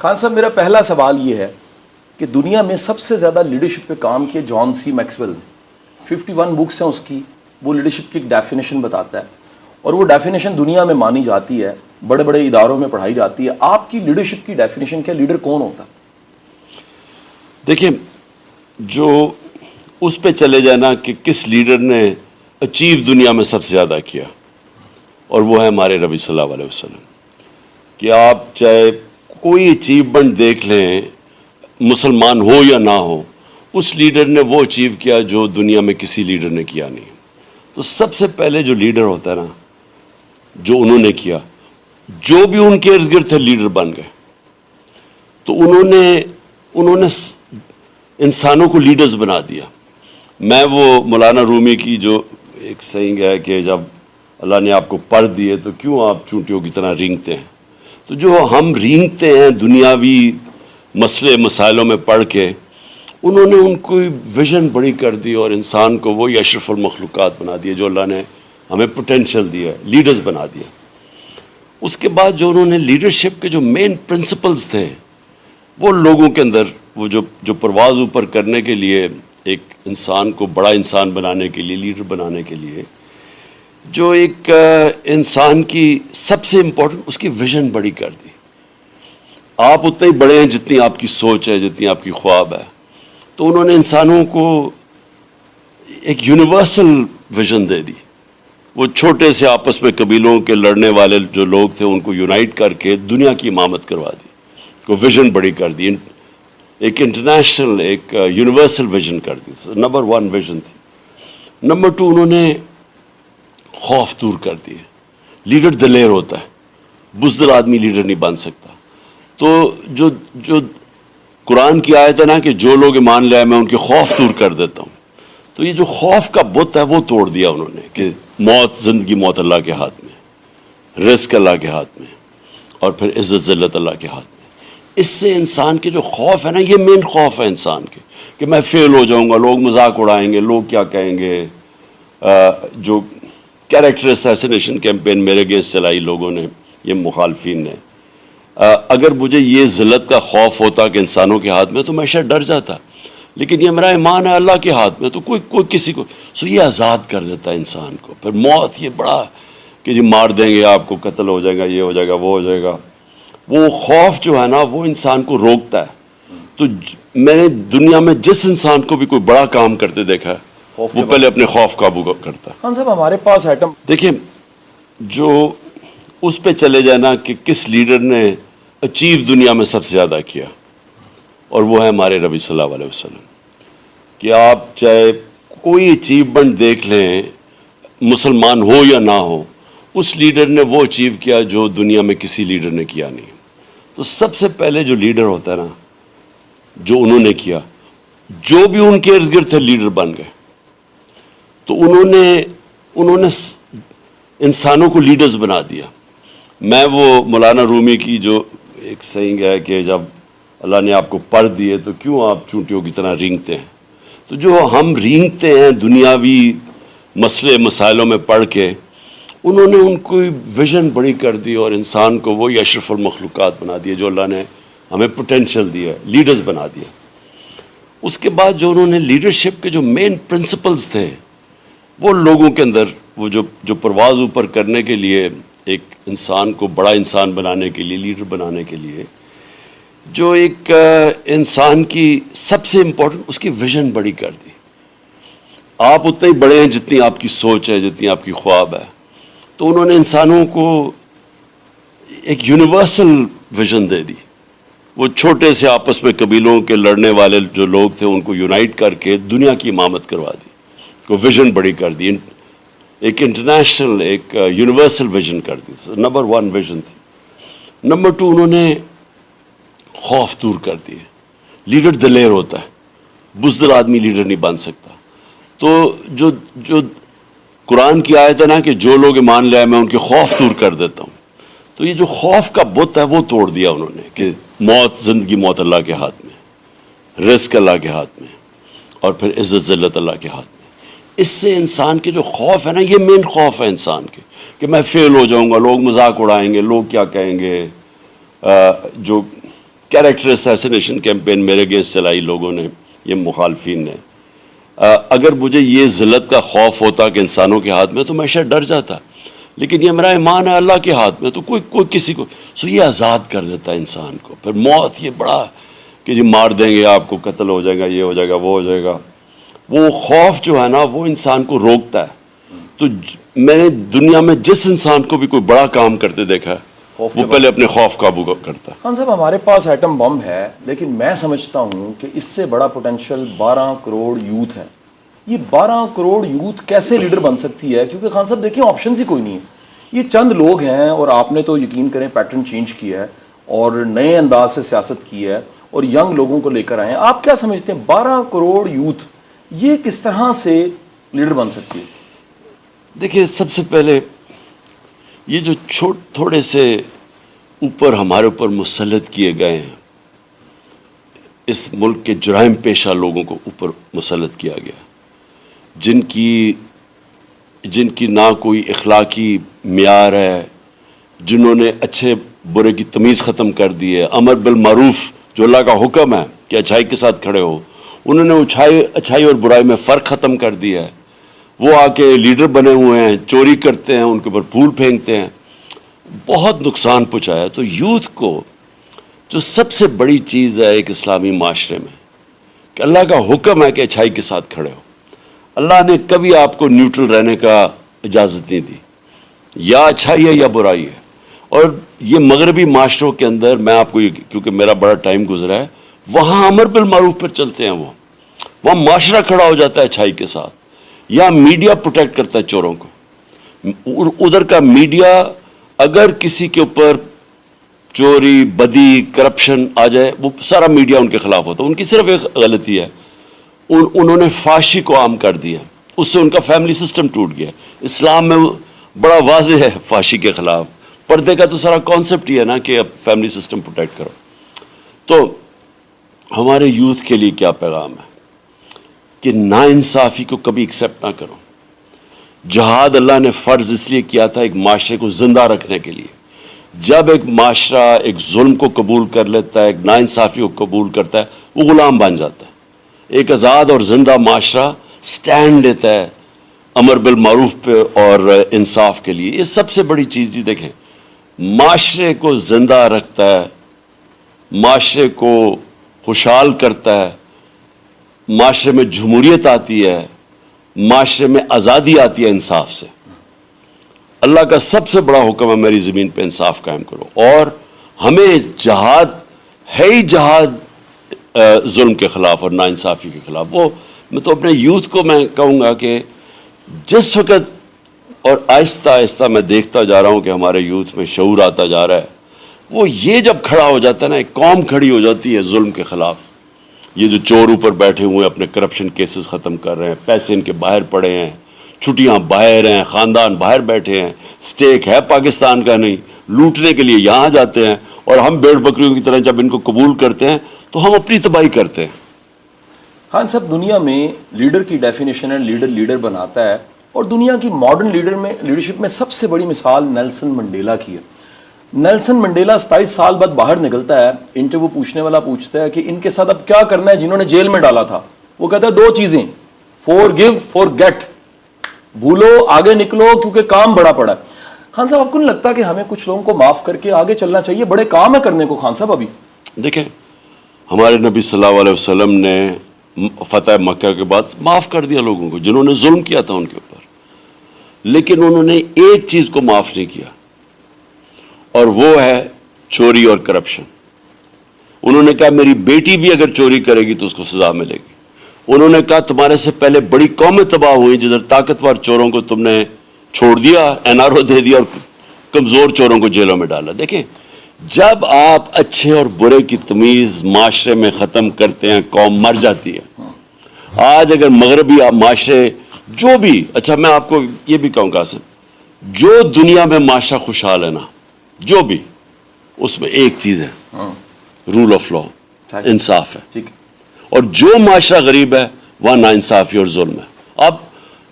خان صاحب میرا پہلا سوال یہ ہے کہ دنیا میں سب سے زیادہ لیڈرشپ پہ کام کیے جان سی میکسویل نے. 51 بکس ہیں اس کی. وہ لیڈرشپ کی ایک ڈیفینیشن بتاتا ہے اور وہ ڈیفینیشن دنیا میں مانی جاتی ہے, بڑے بڑے اداروں میں پڑھائی جاتی ہے. آپ کی لیڈرشپ کی ڈیفینیشن کیا, لیڈر کون ہوتا؟ دیکھیں, جو اس پہ چلے جانا کہ کس لیڈر نے اچیو دنیا میں سب سے زیادہ کیا, اور وہ ہے ہمارے نبی صلی اللہ علیہ وسلم. کہ آپ چاہے کوئی اچیومنٹ دیکھ لیں, مسلمان ہو یا نہ ہو, اس لیڈر نے وہ اچیو کیا جو دنیا میں کسی لیڈر نے کیا نہیں. تو سب سے پہلے جو لیڈر ہوتا ہے نا, جو انہوں نے کیا, جو بھی ان کے ارد گرد تھے لیڈر بن گئے. تو انہوں نے انسانوں کو لیڈرز بنا دیا. میں وہ مولانا رومی کی جو ایک سینگ ہے کہ جب اللہ نے آپ کو پر دیے تو کیوں آپ چونٹیوں کی طرح رینگتے ہیں. تو جو ہم رینگتے ہیں دنیاوی مسئلے مسائلوں میں پڑھ کے, انہوں نے ان کو ویژن بڑی کر دی اور انسان کو وہی اشرف المخلوقات بنا دیا جو اللہ نے ہمیں پوٹینشیل دیا, لیڈرز بنا دیا. اس کے بعد جو انہوں نے لیڈرشپ کے جو مین پرنسپلز تھے, وہ لوگوں کے اندر وہ جو پرواز اوپر کرنے کے لیے, ایک انسان کو بڑا انسان بنانے کے لیے, لیڈر بنانے کے لیے, جو ایک انسان کی سب سے امپورٹنٹ اس کی ویژن بڑی کر دی. آپ اتنے ہی بڑے ہیں جتنی آپ کی سوچ ہے, جتنی آپ کی خواب ہے. تو انہوں نے انسانوں کو ایک یونیورسل ویژن دے دی. وہ چھوٹے سے آپس میں قبیلوں کے لڑنے والے جو لوگ تھے ان کو یونائٹ کر کے دنیا کی امامت کروا دی, کو ویژن بڑی کر دی, ایک انٹرنیشنل ایک یونیورسل ویژن کر دی. نمبر 1 ویژن تھی. نمبر 2 انہوں نے خوف دور کر دیے. لیڈر دلیر ہوتا ہے, بزدل آدمی لیڈر نہیں بن سکتا. تو جو قرآن کی آیت ہے نا کہ جو لوگ ایمان لے آئے میں ان کے خوف دور کر دیتا ہوں. تو یہ جو خوف کا بت ہے وہ توڑ دیا انہوں نے کہ موت, زندگی موت اللہ کے ہاتھ میں, رزق اللہ کے ہاتھ میں, اور پھر عزت ذلت اللہ کے ہاتھ میں. اس سے انسان کے جو خوف ہے نا, یہ مین خوف ہے انسان کے کہ میں فیل ہو جاؤں گا, لوگ مذاق اڑائیں گے, لوگ کیا کہیں گے. جو کیریکٹر اسیسینیشن کیمپین میرے اگینسٹ چلائی لوگوں نے, یہ مخالفین نے, اگر مجھے یہ ذلت کا خوف ہوتا کہ انسانوں کے ہاتھ میں تو میں شاید ڈر جاتا. لیکن یہ میرا ایمان ہے اللہ کے ہاتھ میں, تو کوئی کسی کو یہ آزاد کر دیتا ہے انسان کو. پھر موت یہ بڑا کہ جی مار دیں گے آپ کو, قتل ہو جائے گا, یہ ہو جائے گا, وہ ہو جائے گا. وہ خوف جو ہے نا وہ انسان کو روکتا ہے. تو میں نے دنیا میں جس انسان کو بھی کوئی بڑا کام کرتے دیکھا ہے, وہ پہلے اپنے خوف قابو کرتا ہے. خان صاحب ہمارے پاس ایٹم, دیکھیں, جو اس پہ چلے جانا کہ کس لیڈر نے اچیو دنیا میں سب سے زیادہ کیا, اور وہ ہے ہمارے نبی صلی اللہ علیہ وسلم. کہ آپ چاہے کوئی اچیومنٹ دیکھ لیں, مسلمان ہو یا نہ ہو, اس لیڈر نے وہ اچیو کیا جو دنیا میں کسی لیڈر نے کیا نہیں. تو سب سے پہلے جو لیڈر ہوتا ہے نا, جو انہوں نے کیا, جو بھی ان کے ارد گرد تھے لیڈر بن گئے. تو انہوں نے انسانوں کو لیڈرز بنا دیا. میں وہ مولانا رومی کی جو ایک سینگ ہے کہ جب اللہ نے آپ کو پر دیے تو کیوں آپ چونٹیوں کی طرح رینگتے ہیں. تو جو ہم رینگتے ہیں دنیاوی مسئلے مسائلوں میں پڑھ کے, انہوں نے ان کو ویژن بڑی کر دی اور انسان کو وہی اشرف المخلوقات بنا دیے جو اللہ نے ہمیں پوٹینشیل دیا, لیڈرز بنا دیا. اس کے بعد جو انہوں نے لیڈرشپ کے جو مین پرنسپلز تھے, وہ لوگوں کے اندر وہ جو پرواز اوپر کرنے کے لیے, ایک انسان کو بڑا انسان بنانے کے لیے, لیڈر بنانے کے لیے, جو ایک انسان کی سب سے امپورٹنٹ اس کی ویژن بڑی کر دی. آپ اتنے ہی بڑے ہیں جتنی آپ کی سوچ ہے, جتنی آپ کی خواب ہے. تو انہوں نے انسانوں کو ایک یونیورسل ویژن دے دی. وہ چھوٹے سے آپس میں قبیلوں کے لڑنے والے جو لوگ تھے ان کو یونائٹ کر کے دنیا کی امامت کروا دی, کو ویژن بڑی کر دی, ایک انٹرنیشنل ایک یونیورسل ویژن کر دی. نمبر 1 ویژن تھی. نمبر 2 انہوں نے خوف دور کر دیے. لیڈر دلیر ہوتا ہے, بزدل آدمی لیڈر نہیں بن سکتا. تو جو قرآن کی آیت ہے نا کہ جو لوگ ایمان لے آئے میں ان کے خوف دور کر دیتا ہوں. تو یہ جو خوف کا بت ہے وہ توڑ دیا انہوں نے کہ موت, زندگی موت اللہ کے ہاتھ میں, رزق اللہ کے ہاتھ میں, اور پھر عزت ذلت اللہ کے ہاتھ میں. اس سے انسان کے جو خوف ہے نا, یہ مین خوف ہے انسان کے کہ میں فیل ہو جاؤں گا, لوگ مذاق اڑائیں گے, لوگ کیا کہیں گے. جو کیریکٹر اسیسینیشن کیمپین میرے اگینسٹ چلائی لوگوں نے, یہ مخالفین نے. اگر مجھے یہ ذلت کا خوف ہوتا کہ انسانوں کے ہاتھ میں تو میں شاید ڈر جاتا, لیکن یہ میرا ایمان ہے اللہ کے ہاتھ میں, تو کوئی کسی کو یہ آزاد کر دیتا ہے انسان کو. پھر موت یہ بڑا کہ جی مار دیں گے آپ کو, قتل ہو جائے گا, یہ ہو جائے گا, وہ ہو جائے گا, وہ خوف جو ہے نا وہ انسان کو روکتا ہے. تو میں نے دنیا میں جس انسان کو بھی کوئی بڑا کام کرتے دیکھا ہے وہ پہلے اپنے خوف قابو کرتا ہے. خان صاحب ہمارے پاس ایٹم بم ہے, لیکن میں سمجھتا ہوں کہ اس سے بڑا پوٹینشیل 12 کروڑ یوتھ ہے. یہ 12 کروڑ یوتھ کیسے لیڈر بن سکتی ہے؟ کیونکہ خان صاحب دیکھیں آپشنز ہی کوئی نہیں ہے. یہ چند لوگ ہیں اور آپ نے تو یقین کریں پیٹرن چینج کیا ہے اور نئے انداز سے سیاست کی ہے اور ینگ لوگوں کو لے کر آئے ہیں. آپ کیا سمجھتے ہیں 12 کروڑ یوتھ یہ کس طرح سے لیڈر بن سکتی ہے؟ دیکھیے سب سے پہلے یہ جو تھوڑے سے اوپر ہمارے اوپر مسلط کیے گئے ہیں, اس ملک کے جرائم پیشہ لوگوں کو اوپر مسلط کیا گیا, جن کی نہ کوئی اخلاقی معیار ہے, جنہوں نے اچھے برے کی تمیز ختم کر دی ہے. امر بالمعروف جو اللہ کا حکم ہے کہ اچھائی کے ساتھ کھڑے ہو, انہوں نے اچھائی اور برائی میں فرق ختم کر دیا ہے. وہ آ کے لیڈر بنے ہوئے ہیں, چوری کرتے ہیں, ان کے اوپر پھول پھینکتے ہیں, بہت نقصان پہنچایا. تو یوتھ کو جو سب سے بڑی چیز ہے ایک اسلامی معاشرے میں کہ اللہ کا حکم ہے کہ اچھائی کے ساتھ کھڑے ہو. اللہ نے کبھی آپ کو نیوٹرل رہنے کا اجازت نہیں دی, یا اچھائی ہے یا برائی ہے. اور یہ مغربی معاشروں کے اندر میں آپ کو کیونکہ میرا بڑا ٹائم گزرا ہے, وہاں امر بالمعروف پر چلتے ہیں, وہاں معاشرہ کھڑا ہو جاتا ہے اچھائی کے ساتھ. یا میڈیا پروٹیکٹ کرتا ہے چوروں کو. ادھر کا میڈیا اگر کسی کے اوپر چوری, بدی, کرپشن آ جائے, وہ سارا میڈیا ان کے خلاف ہوتا ہے. ان کی صرف ایک غلطی ہے, انہوں نے فحاشی کو عام کر دیا, اس سے ان کا فیملی سسٹم ٹوٹ گیا. اسلام میں بڑا واضح ہے فحاشی کے خلاف. پردے کا تو سارا کانسیپٹ ہی ہے نا کہ اب فیملی سسٹم پروٹیکٹ کرو. تو ہمارے یوتھ کے لیے کیا پیغام ہے کہ ناانصافی کو کبھی ایکسیپٹ نہ کرو. جہاد اللہ نے فرض اس لیے کیا تھا ایک معاشرے کو زندہ رکھنے کے لیے. جب ایک معاشرہ ایک ظلم کو قبول کر لیتا ہے, ایک ناانصافی کو قبول کرتا ہے, وہ غلام بن جاتا ہے. ایک آزاد اور زندہ معاشرہ سٹینڈ لیتا ہے امر بالمعروف پہ اور انصاف کے لیے. یہ سب سے بڑی چیز. جی دیکھیں, معاشرے کو زندہ رکھتا ہے, معاشرے کو خوشحال کرتا ہے, معاشرے میں جمہوریت آتی ہے, معاشرے میں آزادی آتی ہے انصاف سے. اللہ کا سب سے بڑا حکم ہے میری زمین پہ انصاف قائم کرو. اور ہمیں جہاد ہے ہی جہاد ظلم کے خلاف اور ناانصافی کے خلاف. وہ میں تو اپنے یوتھ کو میں کہوں گا کہ جس وقت, اور آہستہ آہستہ میں دیکھتا جا رہا ہوں کہ ہمارے یوتھ میں شعور آتا جا رہا ہے, وہ یہ جب کھڑا ہو جاتا ہے نا, ایک قوم کھڑی ہو جاتی ہے ظلم کے خلاف. یہ جو چور اوپر بیٹھے ہوئے ہیں اپنے کرپشن کیسز ختم کر رہے ہیں, پیسے ان کے باہر پڑے ہیں, چھٹیاں باہر ہیں, خاندان باہر بیٹھے ہیں, سٹیک ہے پاکستان کا نہیں, لوٹنے کے لیے یہاں جاتے ہیں, اور ہم بھیڑ بکریوں کی طرح جب ان کو قبول کرتے ہیں تو ہم اپنی تباہی کرتے ہیں. خان صاحب دنیا میں لیڈر کی ڈیفینیشن ہے لیڈر بناتا ہے, اور دنیا کی ماڈرن لیڈرشپ میں سب سے بڑی مثال نیلسن منڈیلا کی ہے. نیلسن منڈیلا 27 سال بعد باہر نکلتا ہے, انٹرویو پوچھنے والا پوچھتا ہے کہ ان کے ساتھ اب کیا کرنا ہے جنہوں نے جیل میں ڈالا تھا. وہ کہتا ہے 2 چیزیں, forgive, forget, بھولو آگے نکلو کیونکہ کام بڑا پڑا ہے. خان صاحب آپ کو نہیں لگتا کہ ہمیں کچھ لوگوں کو معاف کر کے آگے چلنا چاہیے؟ بڑے کام ہے کرنے کو خان صاحب. ابھی دیکھیں ہمارے نبی صلی اللہ علیہ وسلم نے فتح مکہ کے بعد معاف کر دیا لوگوں کو جنہوں نے ظلم کیا تھا ان کے اوپر, لیکن انہوں نے ایک چیز کو معاف نہیں کیا, اور وہ ہے چوری اور کرپشن. انہوں نے کہا میری بیٹی بھی اگر چوری کرے گی تو اس کو سزا ملے گی. انہوں نے کہا تمہارے سے پہلے بڑی قومیں تباہ ہوئی جدھر طاقتور چوروں کو تم نے چھوڑ دیا, NRO دے دیا, اور کمزور چوروں کو جیلوں میں ڈالا. دیکھیں جب آپ اچھے اور برے کی تمیز معاشرے میں ختم کرتے ہیں قوم مر جاتی ہے. آج اگر مغربی معاشرے جو بھی, اچھا میں آپ کو یہ بھی کہوں گا جو دنیا میں معاشرہ خوشحال ہے نا, جو بھی, اس میں ایک چیز ہے, رول آف لا, انصاف ہے. اور جو معاشرہ غریب ہے وہاں ناانصافی اور ظلم ہے. اب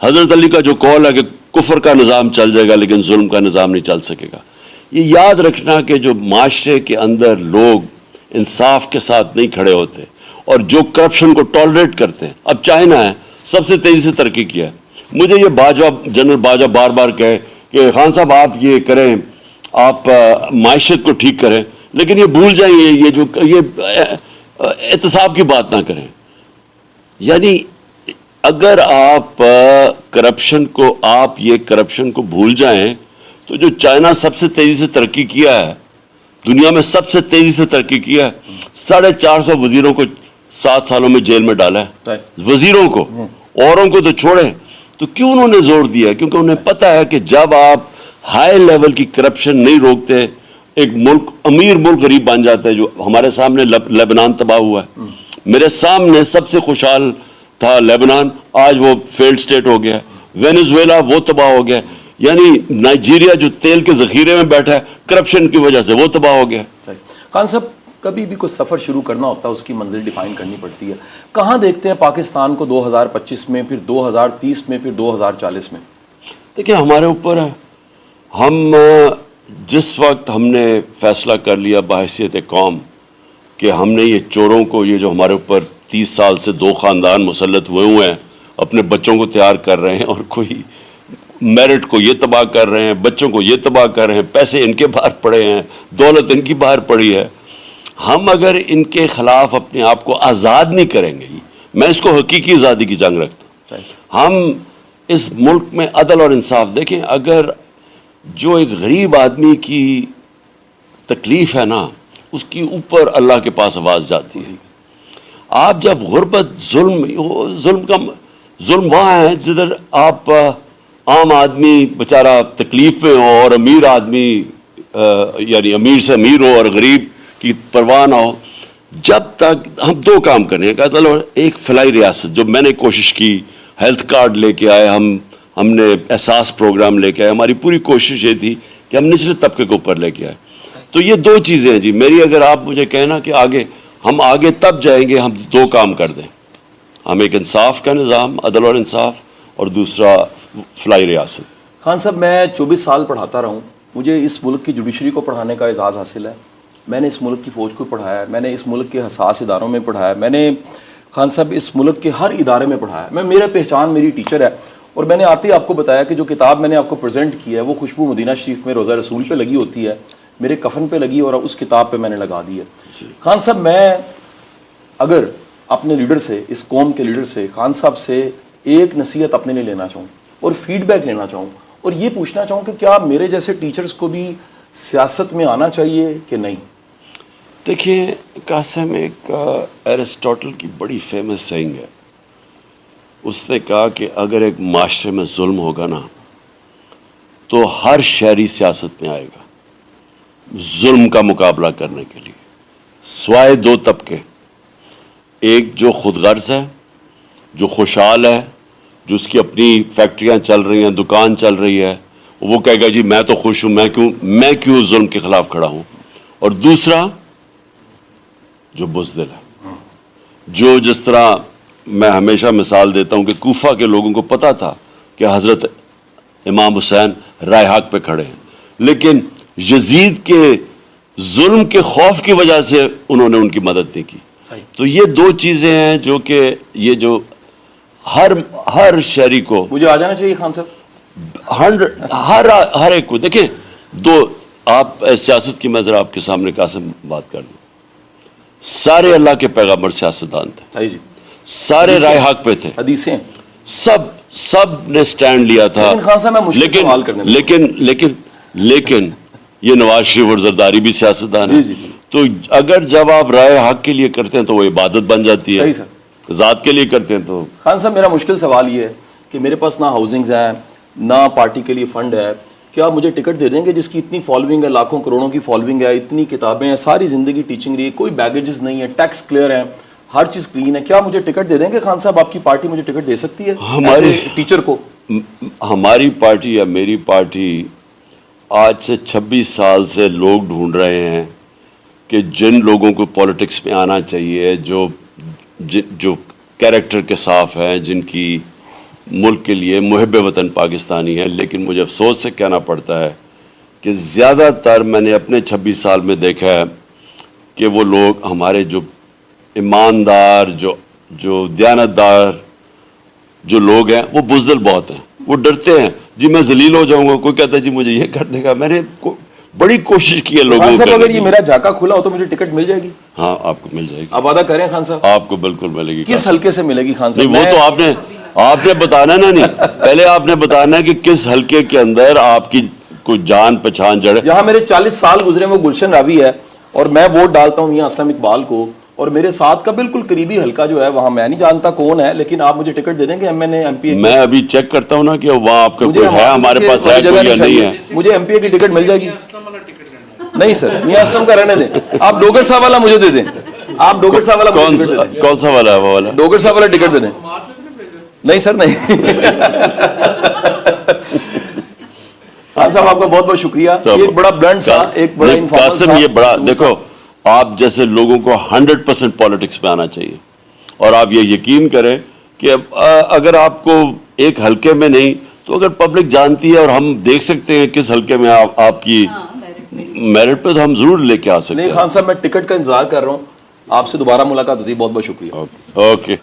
حضرت علی کا جو قول ہے کہ کفر کا نظام چل جائے گا لیکن ظلم کا نظام نہیں چل سکے گا, یہ یاد رکھنا کہ جو معاشرے کے اندر لوگ انصاف کے ساتھ نہیں کھڑے ہوتے اور جو کرپشن کو ٹالریٹ کرتے ہیں. اب چائنا ہے سب سے تیزی سے ترقی کیا ہے. مجھے یہ باجوہ جنرل باجوہ بار بار کہے کہ خان صاحب آپ یہ کریں, آپ معیشت کو ٹھیک کریں, لیکن یہ بھول جائیں یہ احتساب کی بات نہ کریں. یعنی اگر آپ کرپشن کو بھول جائیں تو جو چائنا سب سے تیزی سے ترقی کیا ہے, دنیا میں سب سے تیزی سے ترقی کیا ہے, 450 وزیروں کو 7 سالوں میں جیل میں ڈالا ہے, وزیروں کو, اوروں کو تو چھوڑیں. تو کیوں انہوں نے زور دیا؟ کیونکہ انہیں پتا ہے کہ جب آپ ہائی لیول کی کرپشن نہیں روکتے, ایک ملک امیر ملک غریب بن جاتا ہے. جو ہمارے سامنے لبنان تباہ ہوا ہے, میرے سامنے سب سے خوشحال تھا لبنان, آج وہ فیلڈ سٹیٹ ہو گیا. وینزویلا وہ تباہ ہو گیا. یعنی نائجیریا جو تیل کے ذخیرے میں بیٹھا ہے کرپشن کی وجہ سے وہ تباہ ہو گیا. خان صاحب, کبھی بھی کوئی سفر شروع کرنا ہوتا ہے اس کی منزل ڈیفائن کرنی پڑتی ہے. کہاں دیکھتے ہیں پاکستان کو 2025 میں, پھر 2030 میں, پھر 2040 میں؟ دیکھیں ہمارے اوپر ہے. ہم جس وقت ہم نے فیصلہ کر لیا بحیثیت قوم کہ ہم نے یہ چوروں کو, یہ جو ہمارے اوپر 30 سال سے 2 خاندان مسلط ہوئے ہیں, اپنے بچوں کو تیار کر رہے ہیں, اور کوئی میرٹ کو یہ تباہ کر رہے ہیں, بچوں کو یہ تباہ کر رہے ہیں, پیسے ان کے باہر پڑے ہیں, دولت ان کی باہر پڑی ہے. ہم اگر ان کے خلاف اپنے آپ کو آزاد نہیں کریں گے, میں اس کو حقیقی آزادی کی جنگ رکھتا ہوں. ہم اس ملک میں عدل اور انصاف دیکھیں, اگر جو ایک غریب آدمی کی تکلیف ہے نا, اس کی اوپر اللہ کے پاس آواز جاتی ہے. آپ جب غربت ظلم وہاں ہے جدھر آپ عام آدمی بیچارہ تکلیف میں ہو اور امیر آدمی یعنی امیر سے امیر ہو اور غریب کی پرواہ نہ ہو. جب تک ہم 2 کام کرنے ہیں, قتل اور ایک فلاحی ریاست, جو میں نے کوشش کی, ہیلتھ کارڈ لے کے آئے ہم نے احساس پروگرام لے کے آئے. ہماری پوری کوشش یہ تھی کہ ہم نچلے طبقے کو اوپر لے کے آئے. تو یہ 2 چیزیں ہیں جی میری. اگر آپ مجھے کہنا کہ ہم آگے تب جائیں گے ہم 2 کام کر دیں, ہم ایک انصاف کا نظام, عدل اور انصاف, اور دوسرا فلاحی ریاست. خان صاحب, میں 24 سال پڑھاتا رہا ہوں. مجھے اس ملک کی جوڈیشری کو پڑھانے کا اعزاز حاصل ہے. میں نے اس ملک کی فوج کو پڑھایا ہے, میں نے اس ملک کے حساس اداروں میں پڑھایا ہے, میں نے خان صاحب اس ملک کے ہر ادارے میں پڑھایا ہے. میرا پہچان میری ٹیچر ہے. اور میں نے آتے ہی آپ کو بتایا کہ جو کتاب میں نے آپ کو پریزنٹ کی ہے وہ خوشبو مدینہ شریف میں روضہ رسول پہ لگی ہوتی ہے, میرے کفن پہ لگی, اور اس کتاب پہ میں نے لگا دی ہے. خان صاحب, میں اگر اپنے لیڈر سے, اس قوم کے لیڈر سے, خان صاحب سے ایک نصیحت اپنے لیے لینا چاہوں اور فیڈ بیک لینا چاہوں, اور یہ پوچھنا چاہوں کہ کیا میرے جیسے ٹیچرز کو بھی سیاست میں آنا چاہیے کہ نہیں؟ دیکھیے قاسم, ایک ایرسٹوٹل کی بڑی فیمس سینگ ہے. اس نے کہا کہ اگر ایک معاشرے میں ظلم ہوگا نا تو ہر شہری سیاست میں آئے گا ظلم کا مقابلہ کرنے کے لیے, سوائے 2 طبقے. ایک جو خود غرض ہے, جو خوشحال ہے, جو اس کی اپنی فیکٹریاں چل رہی ہیں, دکان چل رہی ہے, وہ کہے گا جی میں تو خوش ہوں, میں کیوں ظلم کے خلاف کھڑا ہوں. اور دوسرا جو بزدل ہے, جو جس طرح میں ہمیشہ مثال دیتا ہوں کہ کوفہ کے لوگوں کو پتا تھا کہ حضرت امام حسین رائے حق پہ کھڑے ہیں, لیکن یزید کے ظلم کے خوف کی وجہ سے انہوں نے ان کی مدد نہیں کی. تو یہ 2 چیزیں ہیں جو کہ یہ جو ہر شہری کو مجھے آ جانا چاہیے. خان صاحب, ہر ایک کو دیکھیں. 2 آپ سیاست کی میں ذرا آپ کے سامنے قاسم بات کر لوں. سارے اللہ کے پیغمبر سیاستدان تھے, سارے رائے حق پہ تھے, حدیثیں سب نے سٹینڈ لیا تھا. لیکن یہ نواز شریف اور زرداری بھی سیاستدان ہیں. تو اگر جب آپ رائے حق کے لیے کرتے ہیں تو وہ عبادت بن جاتی ہے, ذات کے لیے کرتے ہیں تو. خان صاحب, میرا مشکل سوال یہ ہے کہ میرے پاس نہ ہاؤسنگز ہیں, نہ پارٹی کے لیے فنڈ ہے. کیا مجھے ٹکٹ دے دیں گے جس کی اتنی فالوئنگ ہے, لاکھوں کروڑوں کی فالوئنگ ہے, اتنی کتابیں ہیں, ساری زندگی ٹیچنگ رہی ہے, کوئی بیگیجز نہیں ہے, ٹیکس کلیئر ہے, ہر چیز کلین ہے, کیا مجھے ٹکٹ دے دیں گے؟ خان صاحب, آپ کی پارٹی مجھے ٹکٹ دے سکتی ہے ایسے ٹیچر کو؟ ہماری پارٹی یا میری پارٹی آج سے 26 سال سے لوگ ڈھونڈ رہے ہیں کہ جن لوگوں کو پولیٹکس میں آنا چاہیے, جو کیریکٹر کے صاف ہیں, جن کی ملک کے لیے محب وطن پاکستانی ہیں. لیکن مجھے افسوس سے کہنا پڑتا ہے کہ زیادہ تر میں نے اپنے 26 سال میں دیکھا ہے کہ وہ لوگ ہمارے جو ایماندار جو دیانتدار جو لوگ ہیں وہ بزدل بہت ہیں، وہ ڈرتے ہیں جی میں ذلیل ہو جاؤں گا، کوئی کہتا ہے جی مجھے یہ کر دے گا. میں نے بڑی کوشش کی ہے لوگوں خان صاحب کو. اگر یہ میرا جھاکا کھلا ہو تو مجھے ٹکٹ مل جائے گی؟ ہاں آپ کو مل جائے گی، آپ وعدہ کریں خان صاحب؟ آپ کو بالکل ملے گی. کس حلقے سے ملے گی خان صاحب؟ نہیں وہ تو آپ نے بتانا نا، نہیں پہلے آپ نے بتانا ہے کہ کس حلقے کے اندر آپ کی کوئی جان پہچان جڑے. جہاں میرے 40 سال گزرے وہ گلشن راوی ہے اور میں ووٹ ڈالتا ہوں میاں اسلم اقبال کو، اور میرے ساتھ کا بالکل قریبی حلقہ جو ہے وہاں میں نہیں جانتا کون ہے، لیکن آپ مجھے ٹکٹ دے دیں گے M N A M P A? میں ابھی چیک کرتا ہوں نا کہ وہاں آپ کا کوئی ہے، ہمارے پاس ہے کوئی یا نہیں ہے. مجھے ایم پی اے کی ٹکٹ مل جائے گی؟ نہیں سر، میاں اسلم کا رہنے دیں. آپ ڈوگر صاحب والا مجھے دے دیں. آپ ڈوگر صاحب والا کون سا والا ہے وہ والا؟ ڈوگر صاحب والا ٹکٹ دے دیں. نہیں سر نہیں. خان صاحب آپ کا بہت بہت شکریہ. یہ ایک بڑا بلنڈ تھا، ایک بڑا قاسم یہ بڑا دیکھو، آپ جیسے لوگوں کو 100% پالیٹکس میں آنا چاہیے، اور آپ یہ یقین کریں کہ اگر آپ کو ایک حلقے میں نہیں تو اگر پبلک جانتی ہے اور ہم دیکھ سکتے ہیں کس حلقے میں آپ کی میرٹ پہ، تو ہم ضرور لے کے آ سکتے ہیں. نہیں خان صاحب میں ٹکٹ کا انتظار کر رہا ہوں. آپ سے دوبارہ ملاقات ہوتی ہے. بہت بہت شکریہ. اوکے.